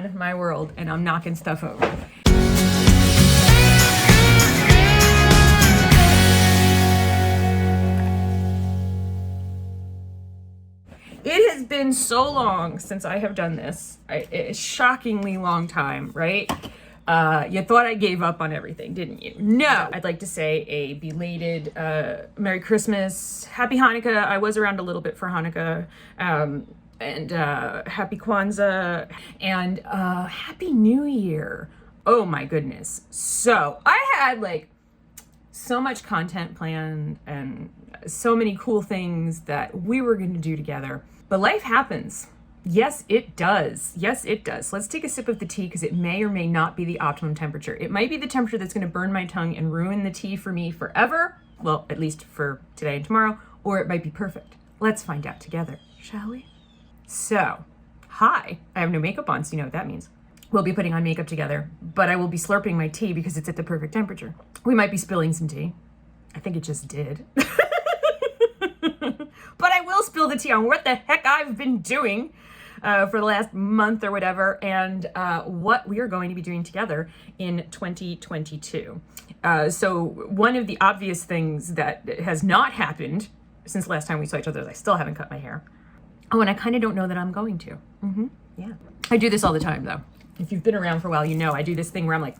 on my world and I'm knocking stuff over. It has been so long since I have done this. A shockingly long time, right? You thought I gave up on everything, didn't you? No. I'd like to say a belated Merry Christmas, Happy Hanukkah. I was around a little bit for Hanukkah, and Happy Kwanzaa, and Happy New Year. Oh my goodness. So I had like so much content planned and so many cool things that we were going to do together. But life happens. Yes, it does. Yes, it does. Let's take a sip of the tea because it may or may not be the optimum temperature. It might be the temperature that's going to burn my tongue and ruin the tea for me forever. Well, at least for today and tomorrow. Or it might be perfect. Let's find out together, shall we? So, hi. I have no makeup on, so you know what that means. We'll be putting on makeup together, but I will be slurping my tea because it's at the perfect temperature. We might be spilling some tea. I think it just did. But I will spill the tea on what the heck I've been doing for the last month or whatever, and what we are going to be doing together in 2022. So one of the obvious things that has not happened since last time we saw each other is I still haven't cut my hair. Oh, and I kind of don't know that I'm going to. Yeah. I do this all the time, though. If you've been around for a while, you know I do this thing where I'm like,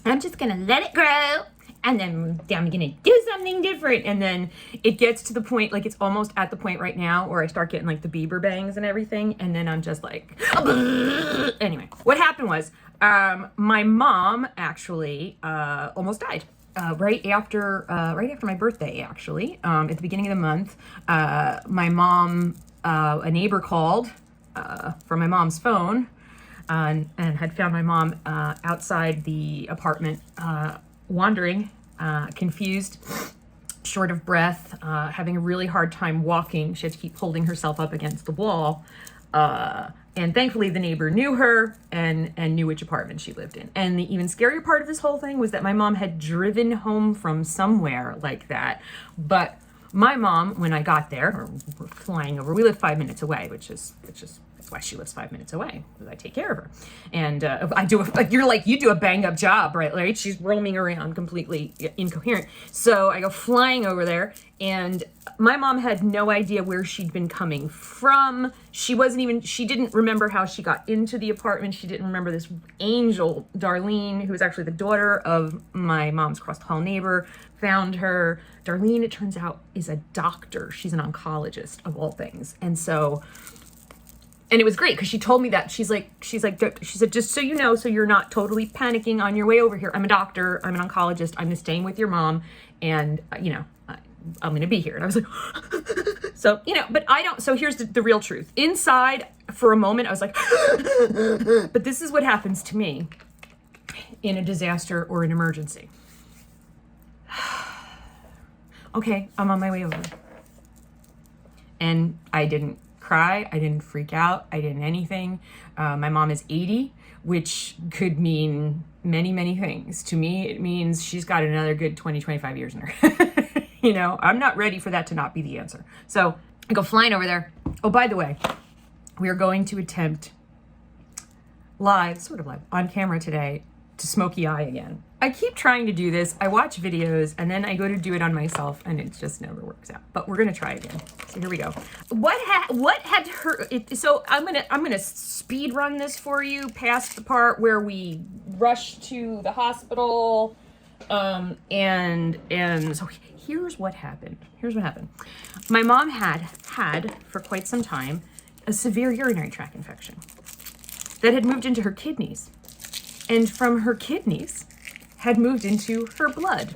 I'm just going to let it grow. And then I'm going to do something different. And then it gets to the point, like it's almost at the point right now where I start getting like the Bieber bangs and everything. And then I'm just like, anyway, what happened was my mom actually almost died. Right after my birthday, actually, at the beginning of the month, my mom, a neighbor called from my mom's phone and had found my mom outside the apartment, wandering, confused, short of breath, having a really hard time walking. She had to keep holding herself up against the wall. And thankfully the neighbor knew her and knew which apartment she lived in. And the even scarier part of this whole thing was that my mom had driven home from somewhere like that. But my mom, when I got there, or we're flying over, we live 5 minutes away, which is that's why she lives 5 minutes away, because I take care of her. And you do a bang up job, right? She's roaming around completely incoherent. So I go flying over there, and my mom had no idea where she'd been coming from. She didn't remember how she got into the apartment. She didn't remember this angel, Darlene, who was actually the daughter of my mom's cross the hall neighbor, found her. Darlene, it turns out, is a doctor. She's an oncologist of all things. And it was great because she told me that. She said, just so you know, so you're not totally panicking on your way over here. I'm a doctor. I'm an oncologist. I'm staying with your mom. And, I'm going to be here. And I was like, so, but I don't. So here's the real truth. Inside, for a moment, I was like, but this is what happens to me in a disaster or an emergency. Okay, I'm on my way over. And I didn't cry. I didn't freak out. I didn't anything. My mom is 80, which could mean many, many things. To me, it means she's got another good 20, 25 years in her. I'm not ready for that to not be the answer. So I go flying over there. Oh, by the way, we are going to attempt sort of live, on camera today, to smoky eye again. I keep trying to do this. I watch videos and then I go to do it on myself and it just never works out. But we're gonna try again. So here we go. What had her? So I'm gonna speed run this for you past the part where we rush to the hospital. And so here's what happened. My mom had for quite some time a severe urinary tract infection that had moved into her kidneys. And from her kidneys had moved into her blood.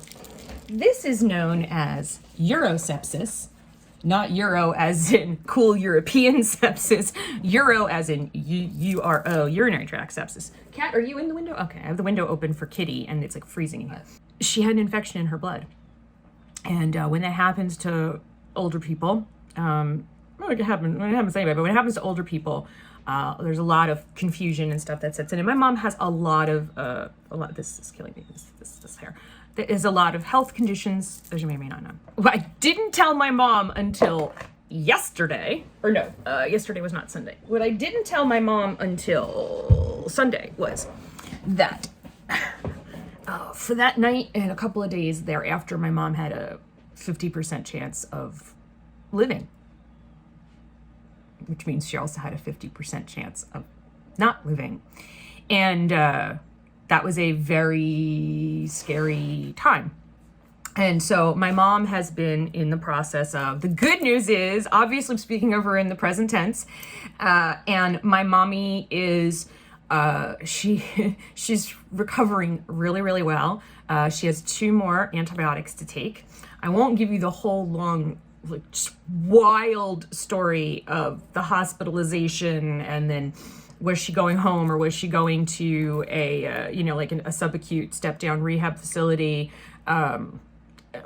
This is known as urosepsis, not Euro as in cool European sepsis, Euro as in URO, urinary tract sepsis. Kat, are you in the window? Okay, I have the window open for Kitty and it's like freezing in here. She had an infection in her blood. And when that happens to older people, it happens to anybody, but when it happens to older people, there's a lot of confusion and stuff that sets in. And my mom has a lot, this is killing me, this hair. There is a lot of health conditions, as you may or may not know. I didn't tell my mom until yesterday, or no, yesterday was not Sunday. What I didn't tell my mom until Sunday was that for that night and a couple of days thereafter, my mom had a 50% chance of living, which means she also had a 50% chance of not living. And that was a very scary time. And so my mom has been in the process of, the good news is, obviously I'm speaking of her in the present tense, and my mommy is, she's recovering really, really well. She has 2 more antibiotics to take. I won't give you the whole long, like, just wild story of the hospitalization and then was she going home or was she going to a, like a subacute step-down rehab facility?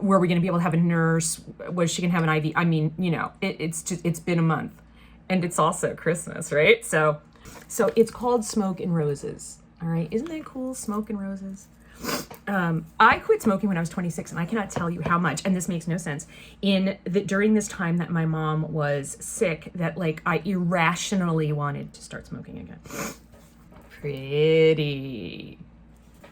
Were we going to be able to have a nurse? Was she going to have an IV? I mean, it's been a month, and it's also Christmas, right? So it's called Smoke and Roses. All right. Isn't that cool? Smoke and Roses. I quit smoking when I was 26, and I cannot tell you how much, and this makes no sense, during this time that my mom was sick, that like I irrationally wanted to start smoking again. Pretty.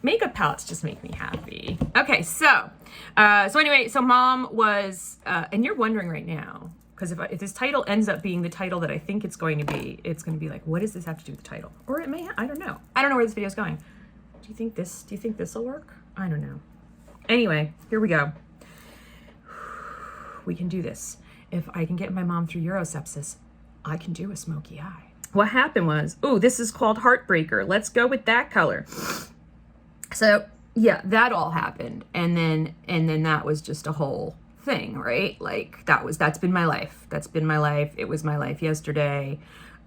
Makeup palettes just make me happy. Okay, so anyway, so mom was, and you're wondering right now, because if this title ends up being the title that I think it's going to be like, what does this have to do with the title? Or it may, I don't know. I don't know where this video is going. Do you think this will work? I don't know. Anyway, here we go. We can do this. If I can get my mom through Eurosepsis, I can do a smoky eye. What happened was, this is called Heartbreaker. Let's go with that color. So yeah, that all happened. And then that was just a whole thing, right? Like that's been my life. That's been my life. It was my life yesterday.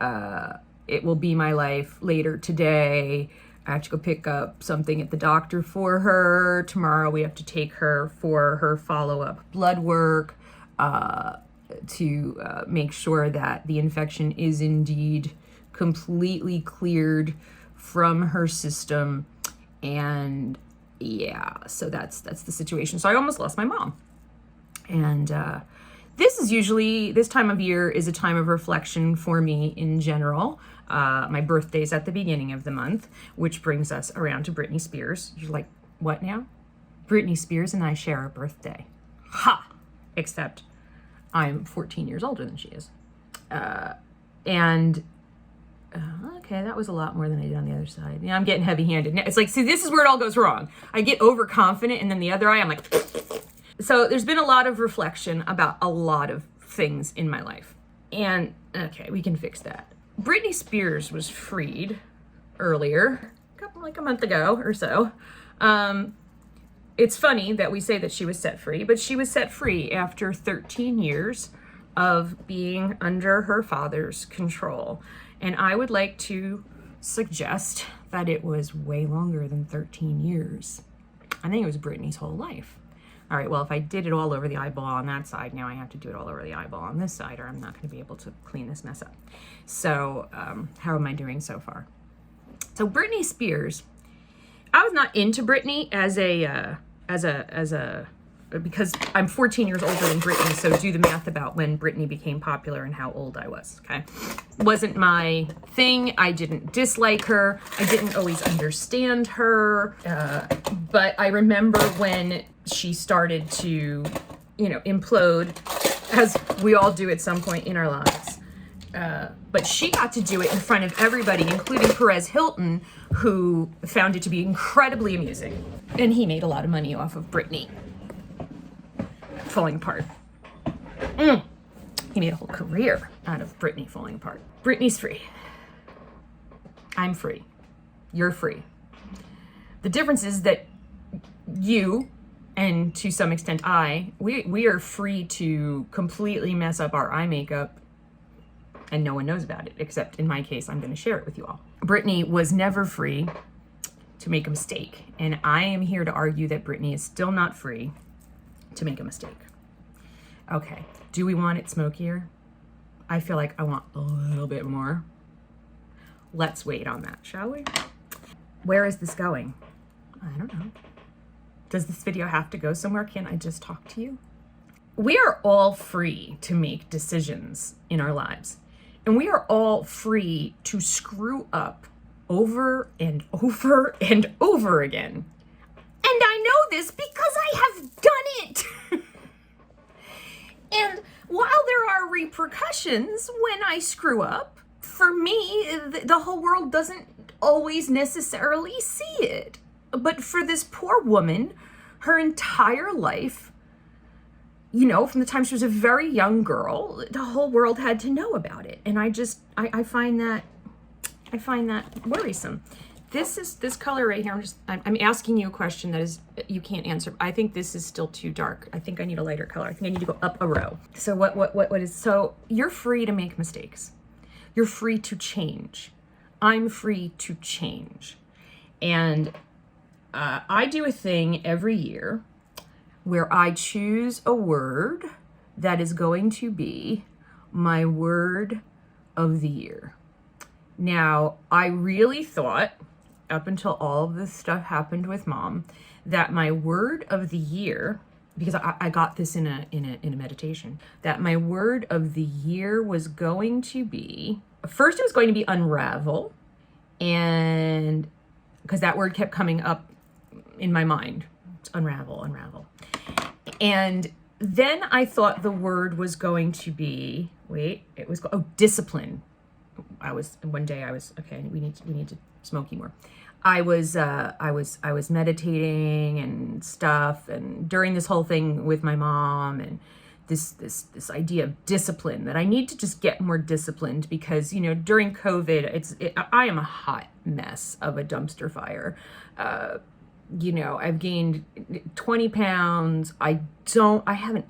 It will be my life later today. I have to go pick up something at the doctor for her. Tomorrow we have to take her for her follow-up blood work to make sure that the infection is indeed completely cleared from her system. And yeah, so that's the situation. So I almost lost my mom. And this time of year is a time of reflection for me in general. My birthday's at the beginning of the month, which brings us around to Britney Spears. You're like, what now? Britney Spears and I share a birthday. Ha! Except I'm 14 years older than she is. Okay, that was a lot more than I did on the other side. Yeah, I'm getting heavy-handed. It's like, see, this is where it all goes wrong. I get overconfident, and then the other eye, I'm like... So there's been a lot of reflection about a lot of things in my life. And, okay, we can fix that. Britney Spears was freed earlier, like a month ago or so. It's funny that we say that she was set free, but she was set free after 13 years of being under her father's control. And I would like to suggest that it was way longer than 13 years. I think it was Britney's whole life. All right, well, if I did it all over the eyeball on that side, now I have to do it all over the eyeball on this side, or I'm not going to be able to clean this mess up. So how am I doing so far? So Britney Spears, I was not into Britney because I'm 14 years older than Britney, so do the math about when Britney became popular and how old I was, okay? Wasn't my thing. I didn't dislike her. I didn't always understand her, but I remember when she started to, implode, as we all do at some point in our lives. But she got to do it in front of everybody, including Perez Hilton, who found it to be incredibly amusing. And he made a lot of money off of Britney falling apart. He made a whole career out of Britney falling apart. Britney's free. I'm free. You're free. The difference is that you, and to some extent we are free to completely mess up our eye makeup and no one knows about it, except in my case, I'm going to share it with you all. Britney was never free to make a mistake, and I am here to argue that Britney is still not free to make a mistake. Okay, do we want it smokier? I feel like I want a little bit more. Let's wait on that, shall we? Where is this going? I don't know. Does this video have to go somewhere? Can I just talk to you? we are all free to make decisions in our lives. And we are all free to screw up over and over and over again. And I know this because I have done it. And while there are repercussions when I screw up, for me, the whole world doesn't always necessarily see it. But for this poor woman, her entire life, you know, from the time she was a very young girl, the whole world had to know about it. And I find that worrisome. This color right here, I'm asking you a question that is, you can't answer. I think this is still too dark. I think I need a lighter color. I think I need to go up a row. So what is, so you're free to make mistakes. You're free to change. I'm free to change. And I do a thing every year where I choose a word that is going to be my word of the year. Now, I really thought, up until all of this stuff happened with Mom, that my word of the year, because I got this in a meditation, that my word of the year was going to be, first it was going to be unravel, and because that word kept coming up in my mind. It's unravel. And then I thought the word was going to be, discipline. One day I was, okay, we need to smoky more. I was meditating and stuff, and during this whole thing with my mom, and this idea of discipline, that I need to just get more disciplined because, you know, during COVID, I am a hot mess of a dumpster fire. You know, I've gained 20 pounds. I haven't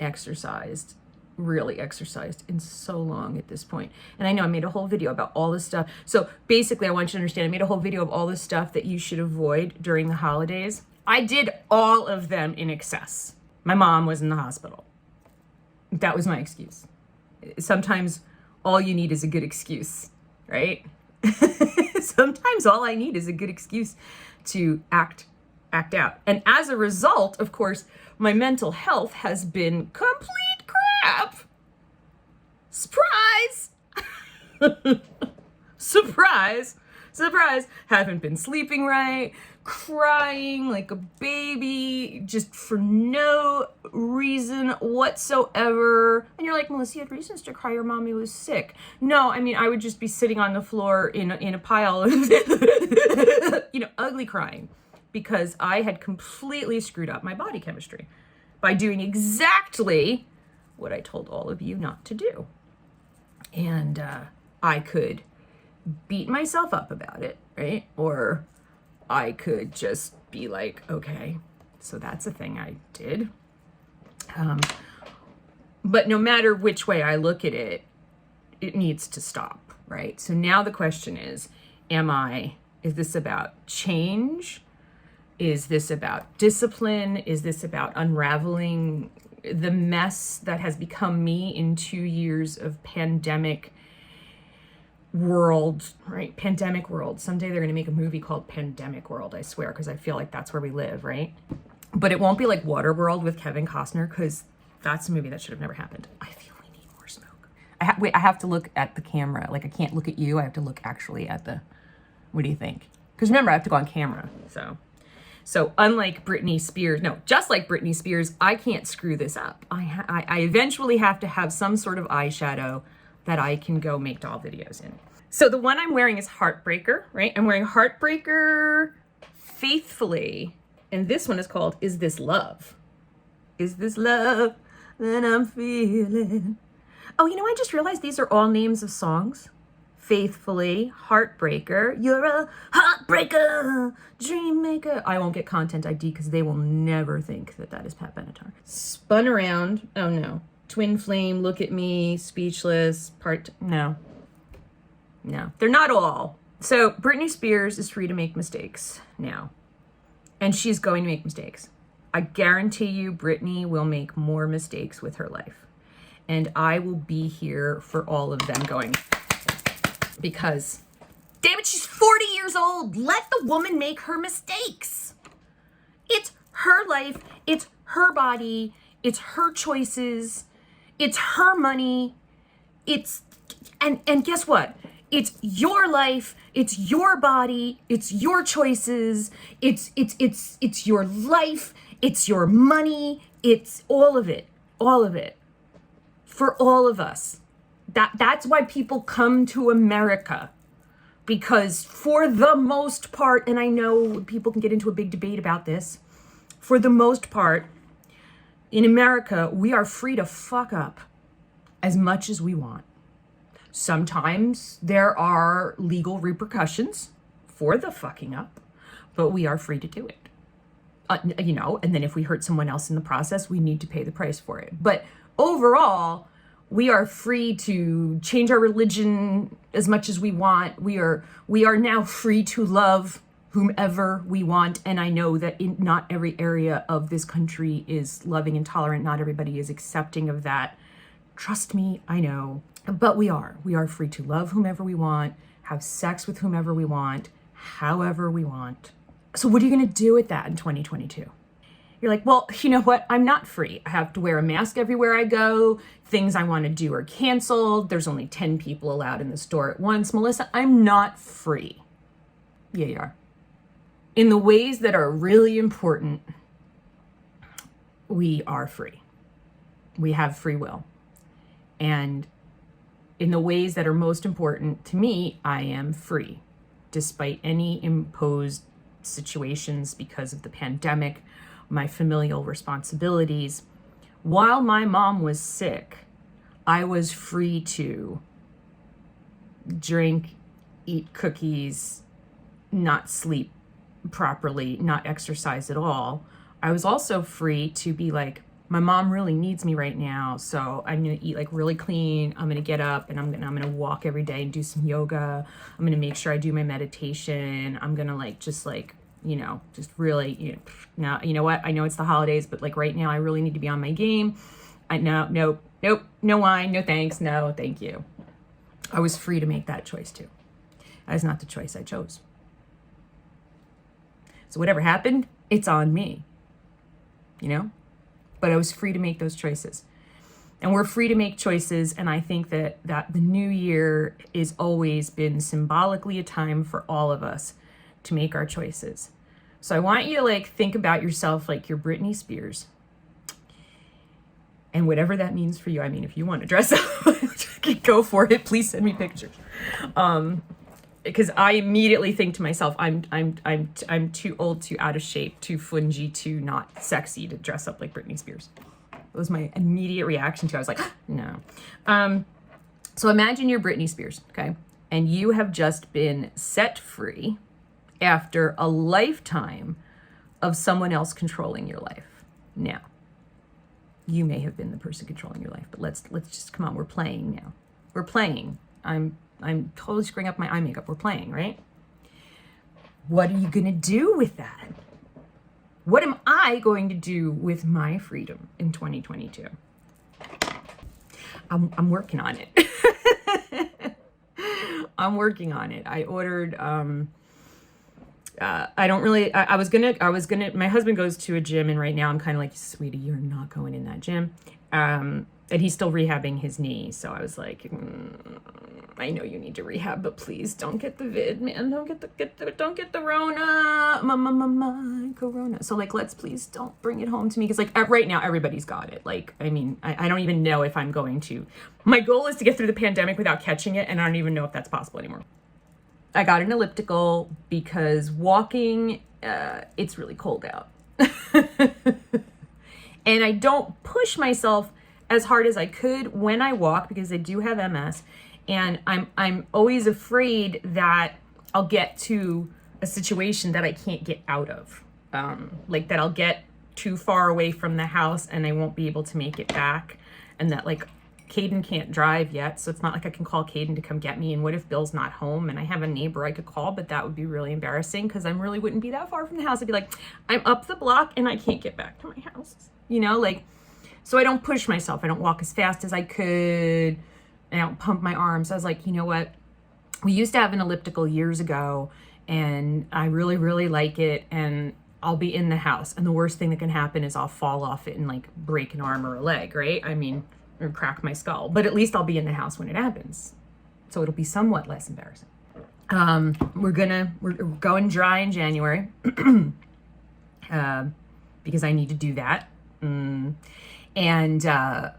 really exercised in so long at this point. And I know I made a whole video about all this stuff. So basically I want you to understand, I made a whole video of all this stuff that you should avoid during the holidays. I did all of them in excess. My mom was in the hospital. That was my excuse. Sometimes all you need is a good excuse, right? Sometimes all I need is a good excuse to act out. And as a result, of course, my mental health has been complete crap. Surprise! Surprise. Haven't been sleeping right, crying like a baby, just for no reason whatsoever. And you're like, Melissa, you had reasons to cry. Your mommy was sick. No, I mean, I would just be sitting on the floor in a pile of, ugly crying, because I had completely screwed up my body chemistry by doing exactly what I told all of you not to do. And I could beat myself up about it, right? Or I could just be like, okay, so that's a thing I did. But no matter which way I look at it, it needs to stop, right? So now the question is this about change? Is this about discipline? Is this about unraveling the mess that has become me in 2 years of pandemic world, right? Pandemic world. Someday they're going to make a movie called Pandemic World, I swear, because I feel like that's where we live, right? But it won't be like Waterworld with Kevin Costner, because that's a movie that should have never happened. I feel we need more smoke. I have to look at the camera. Like, I can't look at you. I have to look actually at what do you think? Because remember, I have to go on camera, So unlike Britney Spears, just like Britney Spears, I can't screw this up. I eventually have to have some sort of eyeshadow that I can go make doll videos in. So the one I'm wearing is Heartbreaker, right? I'm wearing Heartbreaker Faithfully. And this one is called Is This Love? Is this love that I'm feeling? Oh, I just realized these are all names of songs. Faithfully, Heartbreaker, You're a Heartbreaker, Dream Maker. I won't get content ID because they will never think that is Pat Benatar. Spun Around, oh no. Twin Flame, Look at Me, Speechless, no, they're not all. So Britney Spears is free to make mistakes now, and she's going to make mistakes. I guarantee you Britney will make more mistakes with her life, and I will be here for all of them going, because, damn it, she's 40 years old. Let the woman make her mistakes. It's her life. It's her body. It's her choices. It's her money. And guess what? It's your life. It's your body. It's your choices. It's your life. It's your money. It's all of it. All of it. For all of us. That's why people come to America. Because for the most part, and I know people can get into a big debate about this, for the most part, in America, we are free to fuck up as much as we want. Sometimes there are legal repercussions for the fucking up, but we are free to do it. And then if we hurt someone else in the process, we need to pay the price for it. But overall, we are free to change our religion as much as we want. We are now free to love whomever we want. And I know that in not every area of this country is loving and tolerant. Not everybody is accepting of that. Trust me, I know. But we are free to love whomever we want, have sex with whomever we want, however we want. So what are you going to do with that in 2022? You're like, well, you know what? I'm not free. I have to wear a mask everywhere I go. Things I want to do are canceled. There's only 10 people allowed in the store at once. Melissa, I'm not free. Yeah, you are. In the ways that are really important, we are free. We have free will. And in the ways that are most important to me, I am free, despite any imposed situations because of the pandemic, my familial responsibilities. While my mom was sick, I was free to drink, eat cookies, not sleep properly, not exercise at all. I was also free to be like, my mom really needs me right now, so I'm gonna eat like really clean. I'm gonna get up and I'm gonna walk every day and do some yoga. I'm gonna make sure I do my meditation. I'm gonna just really, now, you know what? I know it's the holidays, but like right now, I really need to be on my game. Nope, no wine, no thanks, no, thank you. I was free to make that choice too. That is not the choice I chose. So whatever happened, it's on me, But I was free to make those choices. And we're free to make choices. And I think that the new year is always been symbolically a time for all of us to make our choices. So I want you to think about yourself like you're Britney Spears. And whatever that means for you. I mean, if you want to dress up, go for it. Please send me pictures. Because I immediately think to myself, I'm too old, too out of shape, too fungy, too not sexy to dress up like Britney Spears. That was my immediate reaction to it. I was like, no. So imagine you're Britney Spears, okay? And you have just been set free after a lifetime of someone else controlling your life. Now, you may have been the person controlling your life, but let's just, come on, we're playing now. We're playing. I'm totally screwing up my eye makeup. We're playing, right? What are you going to do with that? What am I going to do with my freedom in 2022? I'm working on it. I'm working on it. I ordered, I was gonna, my husband goes to a gym and right now I'm kind of like, sweetie, you're not going in that gym. And he's still rehabbing his knee. So I was like, I know you need to rehab, but please don't get the vid, man. Don't get the Rona, my Corona. So let's please don't bring it home to me. Cause right now everybody's got it. I don't even know if I'm going to, my goal is to get through the pandemic without catching it. And I don't even know if that's possible anymore. I got an elliptical because walking, it's really cold out. And I don't push myself as hard as I could when I walk because I do have MS. And I'm always afraid that I'll get to a situation that I can't get out of. That I'll get too far away from the house and I won't be able to make it back. And that Caden can't drive yet. So it's not like I can call Caden to come get me. And what if Bill's not home and I have a neighbor I could call, but that would be really embarrassing because I really wouldn't be that far from the house. I'd be like, I'm up the block and I can't get back to my house. So I don't push myself. I don't walk as fast as I could. I don't pump my arms. I was like, you know what? We used to have an elliptical years ago and I really, really like it. And I'll be in the house, and the worst thing that can happen is I'll fall off it and like break an arm or a leg, right? I mean, or crack my skull, but at least I'll be in the house when it happens. So it'll be somewhat less embarrassing. We're going dry in January, because I need to do that. And I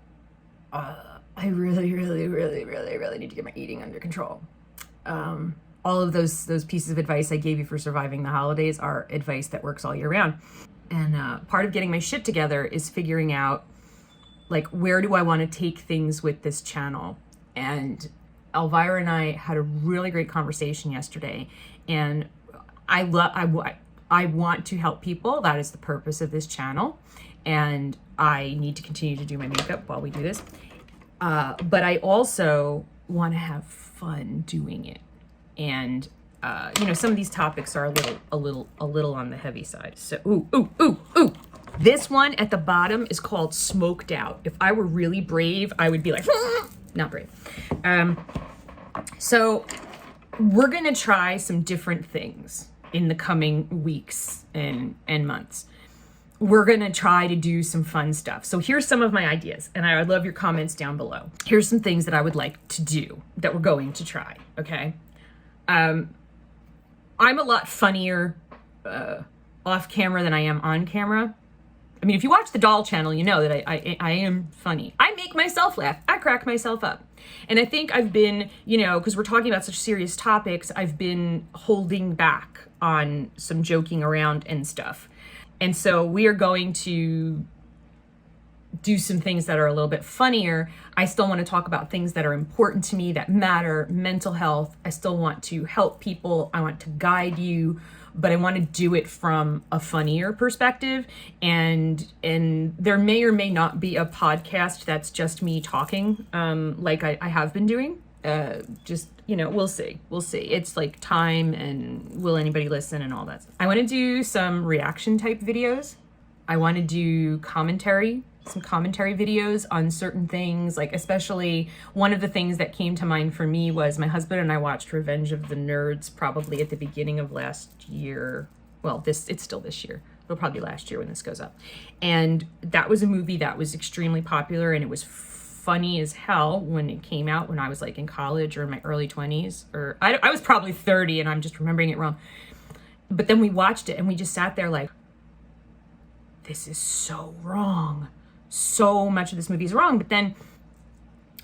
really, really, really, really, really need to get my eating under control. All of those pieces of advice I gave you for surviving the holidays are advice that works all year round. And part of getting my shit together is figuring out, like, where do I want to take things with this channel? And Elvira and I had a really great conversation yesterday, and I want to help people. That is the purpose of this channel, and I need to continue to do my makeup while we do this. But I also want to have fun doing it. And some of these topics are a little on the heavy side. So, ooh. This one at the bottom is called Smoked Out. If I were really brave, I would be like, not brave. So we're gonna try some different things in the coming weeks and months. We're gonna try to do some fun stuff. So here's some of my ideas, and I would love your comments down below. Here's some things that I would like to do that we're going to try, okay? I'm a lot funnier off camera than I am on camera. I mean, if you watch the doll channel, you know that I am funny. I make myself laugh. I crack myself up. And I think I've been, because we're talking about such serious topics, I've been holding back on some joking around and stuff. And so we are going to do some things that are a little bit funnier. I still want to talk about things that are important to me, that matter, mental health. I still want to help people. I want to guide you, but I want to do it from a funnier perspective. And there may or may not be a podcast that's just me talking, like I have been doing. We'll see. It's like time, and will anybody listen and all that stuff. I want to do some reaction type videos. I want to do some commentary videos on certain things, like especially one of the things that came to mind for me was my husband and I watched Revenge of the Nerds probably at the beginning of last year. Well, it's still this year. It'll probably be last year when this goes up. And that was a movie that was extremely popular, and it was funny as hell when it came out, when I was like in college or in my early 20s, or I was probably 30 and I'm just remembering it wrong. But then we watched it and we just sat there like, this is so wrong. So much of this movie is wrong. But then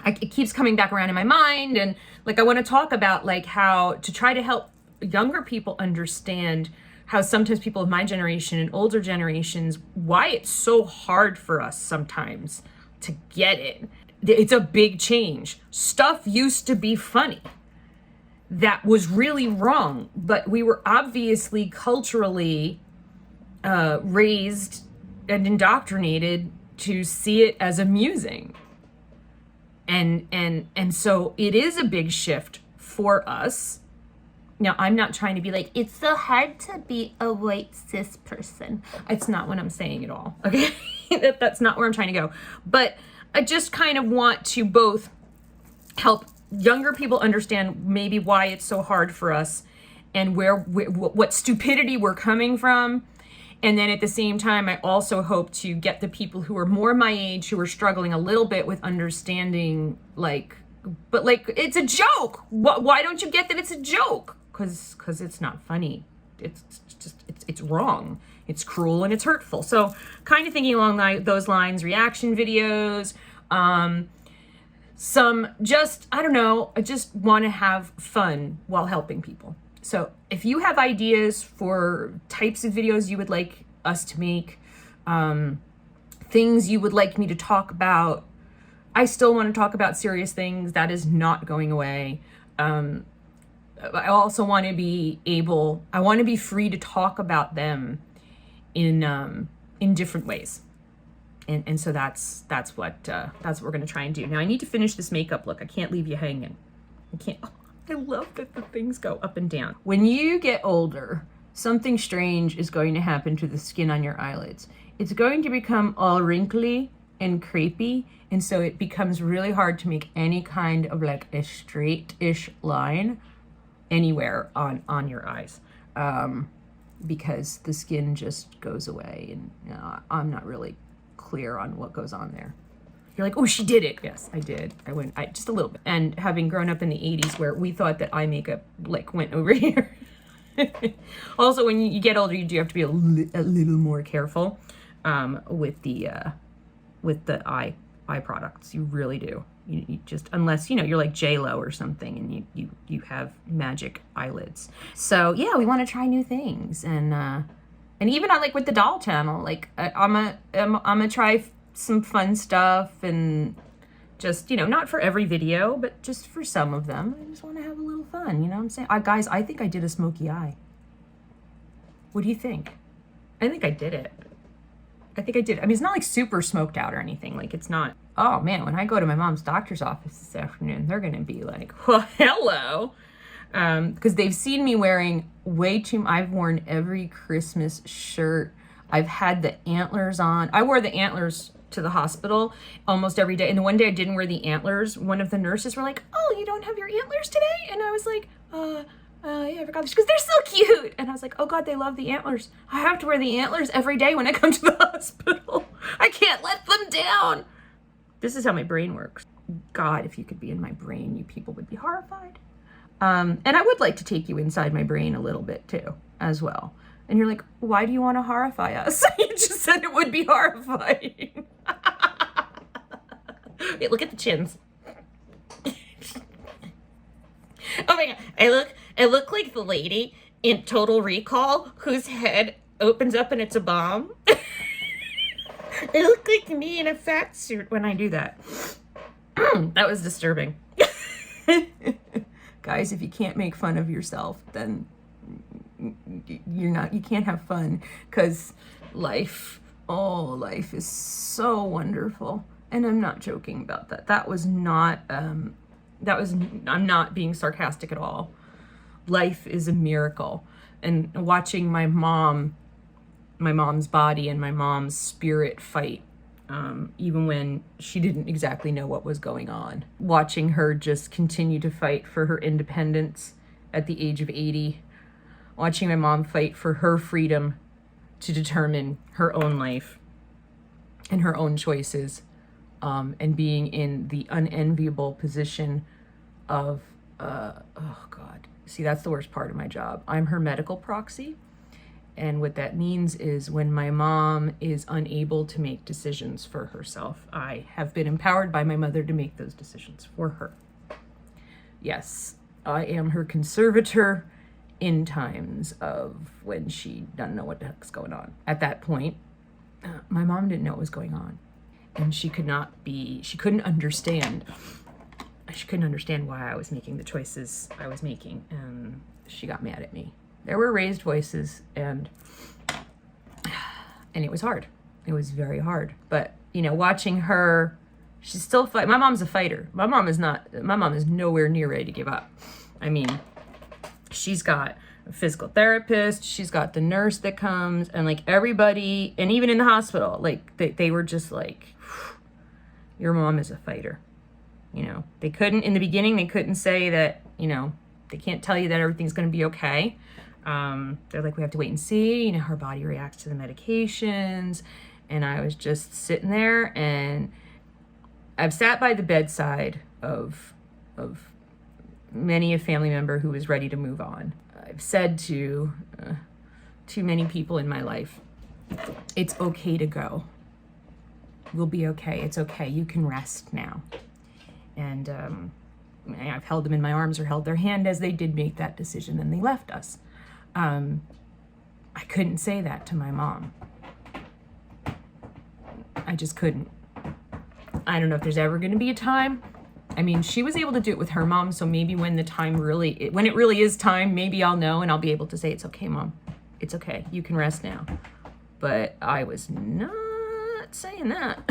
it keeps coming back around in my mind, and like I want to talk about like how to try to help younger people understand how sometimes people of my generation and older generations, why it's so hard for us sometimes to get it. It's a big change. Stuff used to be funny. That was really wrong, but we were obviously culturally raised and indoctrinated to see it as amusing. And so it is a big shift for us. Now, I'm not trying to be like, it's so hard to be a white cis person. It's not what I'm saying at all, okay? That's not where I'm trying to go. But I just kind of want to both help younger people understand maybe why it's so hard for us and what stupidity we're coming from. And then at the same time, I also hope to get the people who are more my age, who are struggling a little bit with understanding, but it's a joke. Why don't you get that it's a joke? Because it's not funny. It's wrong. It's cruel and it's hurtful. So kind of thinking along those lines, reaction videos, I just want to have fun while helping people. So if you have ideas for types of videos you would like us to make, things you would like me to talk about, I still want to talk about serious things. That is not going away. I also want to be free to talk about them in different ways. And so that's what we're going to try and do. Now I need to finish this makeup look. I can't leave you hanging. I love that the things go up and down. When you get older, something strange is going to happen to the skin on your eyelids. It's going to become all wrinkly and crepey, and so it becomes really hard to make any kind of like a straight-ish line anywhere on your eyes. because the skin just goes away, and I'm not really clear on what goes on there. You're like, oh, she did it. Yes, I did. I just a little bit. And having grown up in the 80s where we thought that eye makeup like went over here. Also, when you get older, you do have to be a little more careful with the eye products. You really do. You just, unless you're like J-Lo or something, and you have magic eyelids. So yeah, we want to try new things, and even on like with the doll channel, like I'm gonna try some fun stuff, and just not for every video, but just for some of them. I just want to have a little fun. You know what I'm saying? Guys, I think I did a smoky eye. What do you think? I think I did it. I think I did. I mean, it's not like super smoked out or anything. Like, it's not. Oh man, when I go to my mom's doctor's office this afternoon, they're gonna be like, well, hello. Because they've seen me wearing way too. I've worn every Christmas shirt. I've had the antlers on. I wore the antlers to the hospital almost every day. And the one day I didn't wear the antlers, one of the nurses were like, oh, you don't have your antlers today? And I was like, yeah, I forgot. She goes, they're so cute. And I was like, oh God, they love the antlers. I have to wear the antlers every day when I come to the hospital. I can't let them down. This is how my brain works. God, if you could be in my brain, you people would be horrified. And I would like to take you inside my brain a little bit too, as well. And you're like, why do you want to horrify us? You just said it would be horrifying. Wait, look at the chins. Oh my God, I look like the lady in Total Recall whose head opens up and it's a bomb. I look like me in a fat suit when I do that. That was disturbing. Guys, if you can't make fun of yourself, then you can't have fun, because life is so wonderful. And I'm not joking about that. I'm not being sarcastic at all. Life is a miracle. And watching my mom's body and my mom's spirit fight, even when she didn't exactly know what was going on. Watching her just continue to fight for her independence at the age of 80. Watching my mom fight for her freedom to determine her own life and her own choices, and being in the unenviable position of, oh God. See, that's the worst part of my job. I'm her medical proxy. And what that means is when my mom is unable to make decisions for herself, I have been empowered by my mother to make those decisions for her. Yes, I am her conservator in times of when she doesn't know what the heck's going on. At that point, my mom didn't know what was going on. And she couldn't understand. She couldn't understand why I was making the choices I was making. And she got mad at me. There were raised voices, and it was hard. It was very hard. But, watching her, she's still fight. My mom's a fighter. My mom is nowhere near ready to give up. I mean, she's got a physical therapist, she's got the nurse that comes, and like everybody, and even in the hospital, like they were just like, your mom is a fighter. They couldn't, in the beginning, they couldn't say that, they can't tell you that everything's going to be okay. They're like, we have to wait and see, her body reacts to the medications. And I was just sitting there, and I've sat by the bedside of many a family member who was ready to move on. I've said to too many people in my life, it's okay to go. We'll be okay. It's okay. You can rest now. And I've held them in my arms or held their hand as they did make that decision, and they left us. I couldn't say that to my mom. I just couldn't. I don't know if there's ever going to be a time. I mean, she was able to do it with her mom, so maybe when it really is time, maybe I'll know and I'll be able to say, it's okay, Mom. It's okay. You can rest now. But I was not saying that.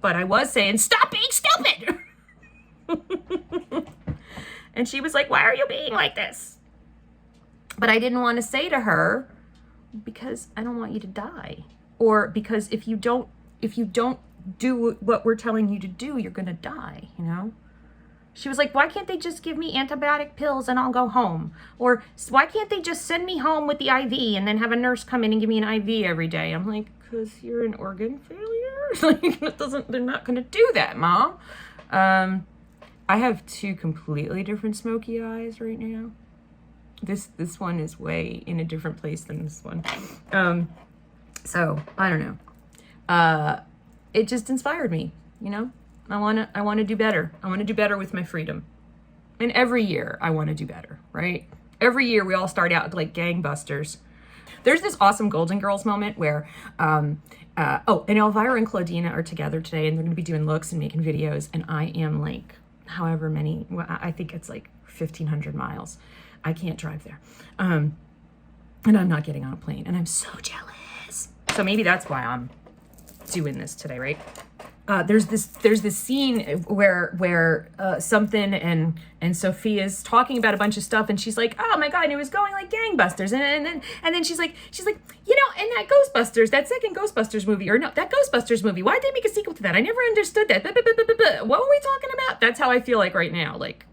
But I was saying, stop being stupid! And she was like, why are you being like this? But I didn't want to say to her, because I don't want you to die. Or because if you don't do what we're telling you to do, you're going to die, She was like, why can't they just give me antibiotic pills and I'll go home? Or why can't they just send me home with the IV and then have a nurse come in and give me an IV every day? I'm like, because you're an organ failure? Like, they're not going to do that, Mom. I have two completely different smoky eyes right now. This one is way in a different place than this one. So I don't know. It just inspired me, you know? I want to do better. I want to do better with my freedom. And every year I want to do better, right? Every year we all start out like gangbusters. There's this awesome Golden Girls moment where, and Elvira and Claudina are together today and they're going to be doing looks and making videos. And I am like, however many, well, I think it's like 1,500 miles. I can't drive there. And I'm not getting on a plane and I'm so jealous. So maybe that's why I'm doing this today, right? There's this scene where something and Sophia's talking about a bunch of stuff and she's like, oh my God, and it was going like gangbusters, and then she's like, you know, and that Ghostbusters, that second Ghostbusters movie, or no, that Ghostbusters movie, why'd they make a sequel to that? I never understood that. What were we talking about? That's how I feel like right now. Like,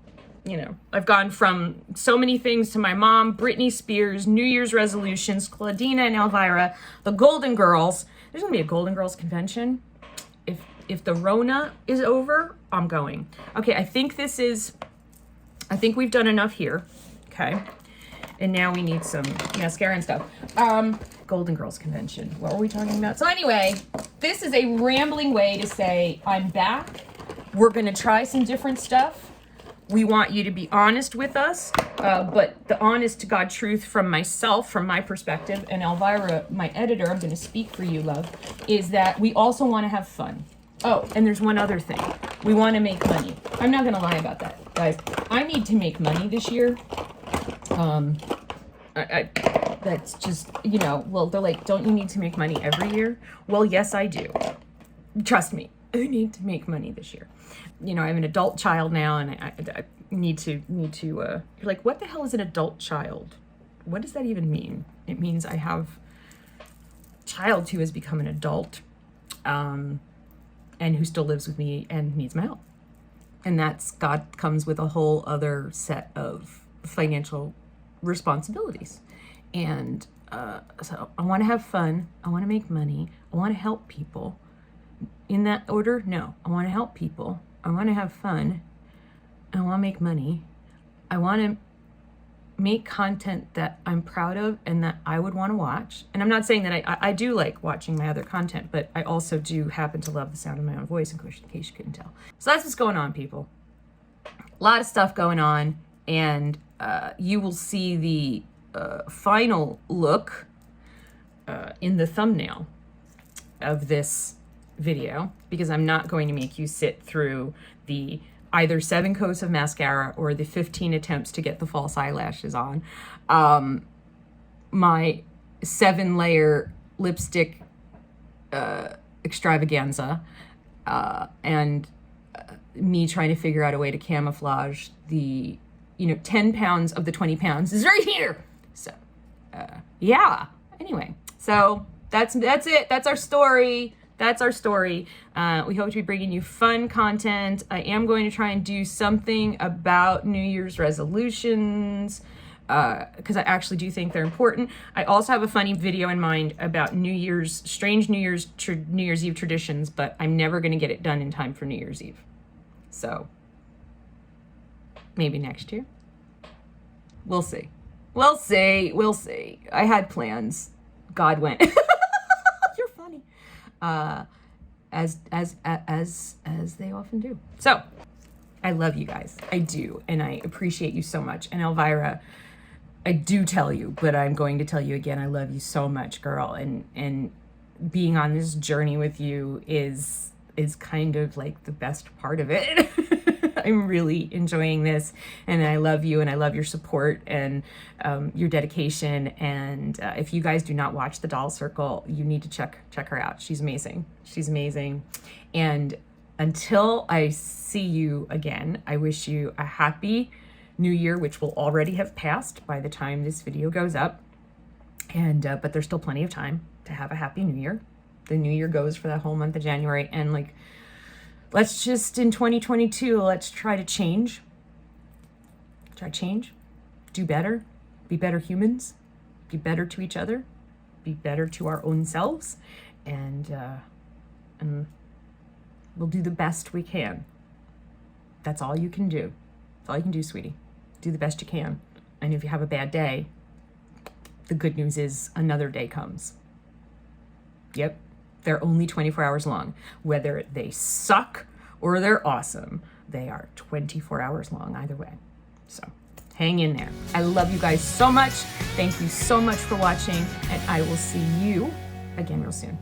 you know, I've gone from so many things to my mom, Britney Spears, New Year's resolutions, Claudina and Elvira, the Golden Girls. There's gonna be a Golden Girls convention. If the Rona is over, I'm going. Okay, I think we've done enough here. Okay. And now we need some mascara and stuff. Golden Girls convention. What were we talking about? So anyway, this is a rambling way to say I'm back. We're gonna try some different stuff. We want you to be honest with us, but the honest to God truth from myself, from my perspective, and Elvira, my editor, I'm gonna speak for you, love, is that we also wanna have fun. Oh, and there's one other thing. We want to make money. I'm not going to lie about that, guys. I need to make money this year. That's just, you know, well, they're like, don't you need to make money every year? Well, yes, I do. Trust me. I need to make money this year. You know, I'm an adult child now, and I need to, you're like, what the hell is an adult child? What does that even mean? It means I have a child who has become an adult, and who still lives with me and needs my help. And that's, God comes with a whole other set of financial responsibilities. And so I want to have fun. I want to make money. I want to help people. In that order? No. I want to help people. I want to have fun. I want to make money. I want to make content that I'm proud of and that I would want to watch. And I'm not saying that I do like watching my other content, but I also do happen to love the sound of my own voice, in case you couldn't tell. So that's what's going on, people. A lot of stuff going on, and you will see the final look in the thumbnail of this video, because I'm not going to make you sit through the either 7 coats of mascara or the 15 attempts to get the false eyelashes on. My 7-layer lipstick extravaganza, and me trying to figure out a way to camouflage the, 10 pounds of the 20 pounds is right here. So, yeah. Anyway, so that's it. That's our story. That's our story. We hope to be bringing you fun content. I am going to try and do something about New Year's resolutions, because I actually do think they're important. I also have a funny video in mind about strange New Year's Eve traditions, but I'm never going to get it done in time for New Year's Eve. So maybe next year. We'll see. We'll see. I had plans. God went. You're funny. As they often do. So I love you guys. I do. And I appreciate you so much. And Elvira, I do tell you, but I'm going to tell you again, I love you so much, girl. And being on this journey with you is kind of like the best part of it. I'm really enjoying this, and I love you, and I love your support and your dedication. And if you guys do not watch The Doll Circle, you need to check her out. She's amazing. She's amazing. And until I see you again, I wish you a happy New Year, which will already have passed by the time this video goes up. And but there's still plenty of time to have a happy New Year. The New Year goes for that whole month of January, and like, let's just, in 2022, let's try to change. Try change. Do better. Be better humans. Be better to each other. Be better to our own selves. And we'll do the best we can. That's all you can do. That's all you can do, sweetie. Do the best you can. And if you have a bad day, the good news is another day comes. Yep, they're only 24 hours long. Whether they suck or they're awesome, they are 24 hours long either way. So hang in there. I love you guys so much. Thank you so much for watching, and I will see you again real soon.